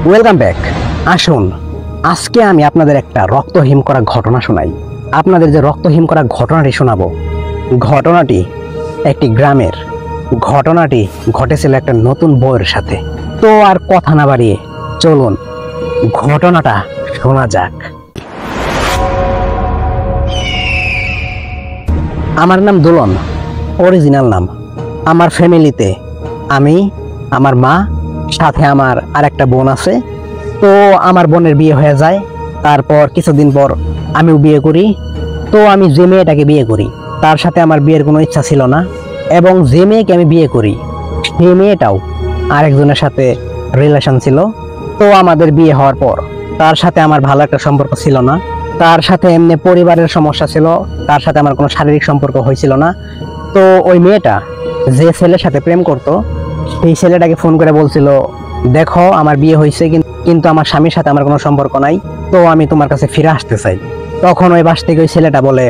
Welcome back. আসুন আজকে আমি আপনাদের একটা রক্তহীন করা ঘটনা শোনাই। আপনাদের যে রক্তহীন করা ঘটনাটি শোনাবো, ঘটনাটি একটি গ্রামের। ঘটনাটি ঘটেছিল একটা নতুন বউয়ের সাথে। তো আর কথা না বাড়িয়ে চলুন ঘটনাটা শোনা যাক। আমার নাম দোলন, অরিজিনাল নাম। আমার ফ্যামিলিতে আমি, আমার মা, সাথে আমার আরেকটা বোন আছে। তো আমার বোনের বিয়ে হয়ে যায়। তারপর কিছুদিন পর আমিও বিয়ে করি। তো আমি যে মেয়েটাকে বিয়ে করি তার সাথে আমার বিয়ের কোনো ইচ্ছা ছিল না, এবং যে মেয়েকে আমি বিয়ে করি সেই মেয়েটাও আরেকজনের সাথে রিলেশন ছিল। তো আমাদের বিয়ে হওয়ার পর তার সাথে আমার ভালো একটা সম্পর্ক ছিল না। তার সাথে এমনি পরিবারের সমস্যা ছিল, তার সাথে আমার কোনো শারীরিক সম্পর্ক হয়েছিল না। তো ওই মেয়েটা যে ছেলের সাথে প্রেম করতো সেই ছেলেটাকে ফোন করে বলছিল, দেখো আমার বিয়ে হয়েছে কিন্তু আমার স্বামীর সাথে আমার কোনো সম্পর্ক নাই, তো আমি তোমার কাছে ফিরে আসতে চাই। তখন ওই বাস থেকে ওই ছেলেটা বলে,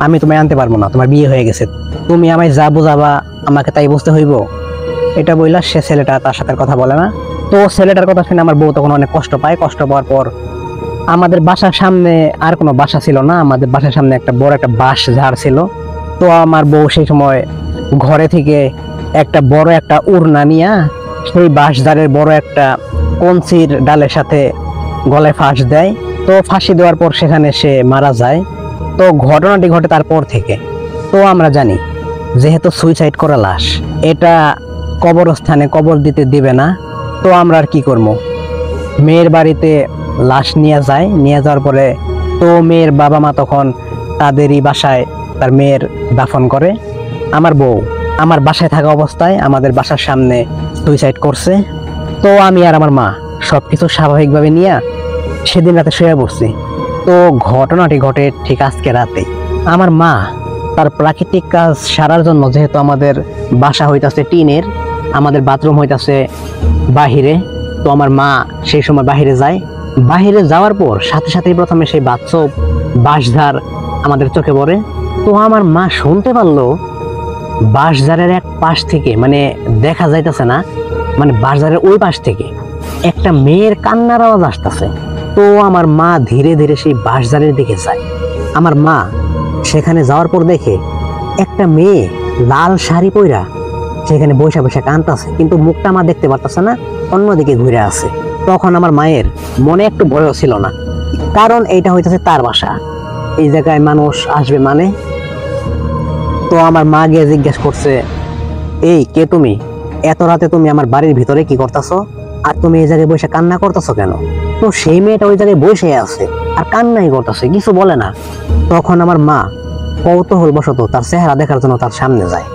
আমি তোমায় আনতে পারবো না, তোমার বিয়ে হয়ে গেছে, তুমি আমায় যা বুঝাবা আমাকে তাই বুঝতে হইব। এটা বললা সে ছেলেটা তার সাথে কথা বলে না। তো ছেলেটার কথা শুনে আমার বউ তখন অনেক কষ্ট পায়। কষ্ট পাওয়ার পর আমাদের বাসার সামনে আর কোনো বাসা ছিল না, আমাদের বাসার সামনে একটা বড় একটা বাঁশ ঝাড় ছিল। তো আমার বউ সেই সময় ঘরে থেকে একটা বড় একটা উড়না নিয়ে সেই বাঁশ ঝাড়ের বড় একটা কঞ্চির ডালের সাথে গলায় ফাঁস দেয়। তো ফাঁসি দেওয়ার পর সেখানে সে মারা যায়। তো ঘটনাটি ঘটে তারপর থেকে। তো আমরা জানি যেহেতু সুইসাইড করা লাশ, এটা কবরস্থানে কবর দিতে দিবে না। তো আমরা আর কি করবো, মেয়ের বাড়িতে লাশ নিয়ে যায়। নিয়ে যাওয়ার পরে তো মেয়ের বাবা মা তখন তাদেরই বাসায় তার মেয়ের দাফন করে। আমার বউ আমার বাসায় থাকা অবস্থায় আমাদের বাসার সামনে সুইসাইড করছে। তো আমি আর আমার মা সবকিছু স্বাভাবিকভাবে নিয়ে সেদিন রাতে শুয়ে পড়ছি। তো ঘটনাটি ঘটে ঠিক আজকে রাতে। আমার মা তার প্রাকৃতিক কাজ সারার জন্য, যেহেতু আমাদের বাসা হইতাছে টিনের, আমাদের বাথরুম হইতাছে বাহিরে, তো আমার মা সেই সময় বাহিরে যায়। বাহিরে যাওয়ার পর সাথে সাথেই প্রথমে সেই বাঁশঝাড় আমাদের চোখে পড়ে। তো আমার মা শুনতে পারলো বাঁশঝাড়ের এক পাশ থেকে, মানে দেখা যাইতেছে না, মানে বাঁশঝাড়ের ওই পাশ থেকে একটা মেয়ের কান্নার আওয়াজ আসতেছে। তো আমার মা ধীরে ধীরে সেই বাঁশঝাড়ের দিকে যায়। আমার মা সেখানে যাওয়ার পর দেখে একটা মেয়ে লাল শাড়ি পইরা সেখানে বৈশা বৈশা কাঁদতেছে, কিন্তু মুখটা মা দেখতে পারতেছে না, অন্যদিকে ঘুরে আছে। তখন আমার মায়ের মনে একটু ভয়ও ছিল না, কারণ এইটা হইতেছে তার বাসা, এই জায়গায় মানুষ আসবে মানে। তো আমার মা গিয়ে জিজ্ঞেস করছে, এই কে তুমি? এত রাতে তুমি আমার বাড়ির ভিতরে কি করতেছো? আর তুমি এই জায়গায় বসে কান্না করতেছো কেন? তো সেই মেয়েটা ওই জায়গায় বসে আছে আর কান্নাই করতেছে, কিছু বলে না। তখন আমার মা কৌতূহল বশত তার চেহারা দেখার জন্য তার সামনে যায়।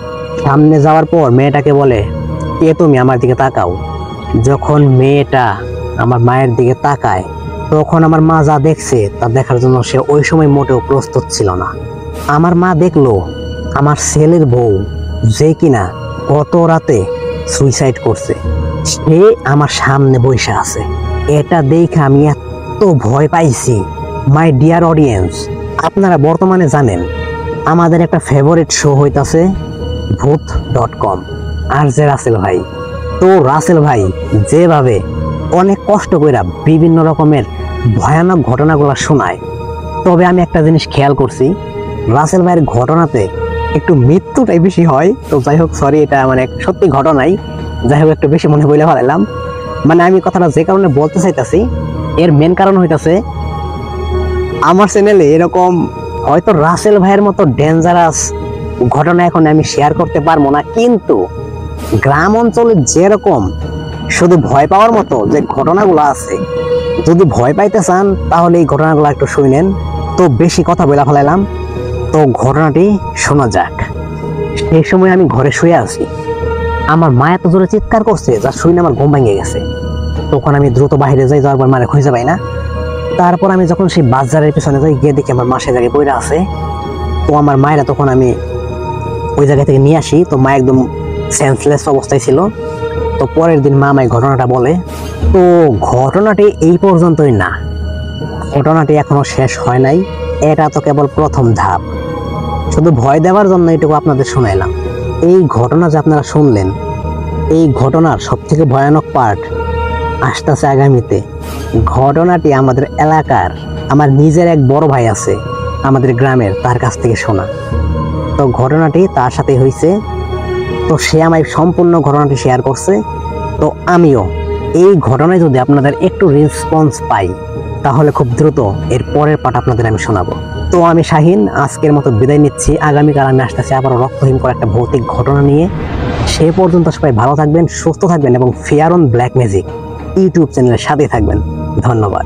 সামনে যাওয়ার পর মেয়েটাকে বলে, কে তুমি? আমার দিকে তাকাও। যখন মেয়েটা আমার মায়ের দিকে তাকায়, তখন আমার মা যা দেখছে তা দেখার জন্য সে ওই সময় মোটেও প্রস্তুত ছিল না। আমার মা দেখলো আমার ছেলের বউ, যে কিনা গত রাতে সুইসাইড করছে, সে আমার সামনে বসে আছে। এটা দেখে আমি এত ভয় পাইছি। মাই ডিয়ার অডিয়েন্স, আপনারা বর্তমানে জানেন আমাদের একটা ফেভারিট শো হইতাছে ভূত.com, আর যে রাসেল ভাই। তো রাসেল ভাই যেভাবে অনেক কষ্ট করে বিভিন্ন রকমের ভয়ানক ঘটনাগুলো শোনায়, তবে আমি একটা জিনিস খেয়াল করছি, রাসেল ভাইয়ের ঘটনাতে একটু মৃত্যুটাই বেশি হয়। তো যাই হোক, সরি, এটা মানে সত্যি ঘটনাই, যাই হোক একটু বেশি মনে বলে ফেলাম। মানে আমি কথাটা যে কারণে বলতে চাইতেছি, এর মেন কারণ হইতাছে আমার চ্যানেলে এরকম হয়তো রাসেল ভাইয়ের মতো ডেঞ্জারাস ঘটনা এখন আমি শেয়ার করতে পারবো না, কিন্তু গ্রাম অঞ্চলে যেরকম শুধু ভয় পাওয়ার মতো যে ঘটনাগুলো আছে, যদি ভয় পাইতে চান তাহলে এই ঘটনাগুলো একটু শুনেন। তো বেশি কথা বলে ফেলাইলাম, তো ঘটনাটি শোনা যাক। সেই সময় আমি ঘরে শুয়ে আছি, আমার মা এত জোরে চিৎকার করছে যা শুনে আমার ঘুম ভেঙে গেছে। তখন আমি দ্রুত বাইরে যাই, যাওয়ার পর মারে খুঁজে পাই না। তারপর আমি যখন সেই বাজারের পিছনে যাই, গিয়ে দেখি আমার মা সে জায়গায় পড়ে আছে। তো আমার মায়েরা তখন আমি ওই জায়গা থেকে নিয়ে আসি। তো মা একদম সেন্সলেস অবস্থায় ছিল। তো পরের দিন মা আমায় ঘটনাটা বলে। তো ঘটনাটি এই পর্যন্তই না, ঘটনাটি এখনো শেষ হয় নাই, এটা তো কেবল প্রথম ধাপ। শুধু ভয় দেওয়ার জন্য এটুকু আপনাদের শোনাইলাম। এই ঘটনা যে আপনারা শুনলেন, এই ঘটনার সব থেকে ভয়ানক পার্ট আসতেছে আগামীতে। ঘটনাটি আমাদের এলাকার আমার নিজের এক বড় ভাই আছে আমাদের গ্রামের, তার কাছ থেকে শোনা। তো ঘটনাটি তার সাথে হয়েছে, তো সে আমায় সম্পূর্ণ ঘটনাটি শেয়ার করছে। তো আমিও এই ঘটনায় যদি আপনাদের একটু রেসপন্স পাই তাহলে খুব দ্রুত এর পরের পার্ট আপনাদের আমি শোনাবো। তো আমি শাহিন আজকের মতো বিদায় নিচ্ছি। আগামীকাল আমি আসতেছি আবারও রক্তহীন করা একটা ভৌতিক ঘটনা নিয়ে। সে পর্যন্ত সবাই ভালো থাকবেন, সুস্থ থাকবেন এবং fair on black magic YouTube চ্যানেলের সাথে থাকবেন। ধন্যবাদ।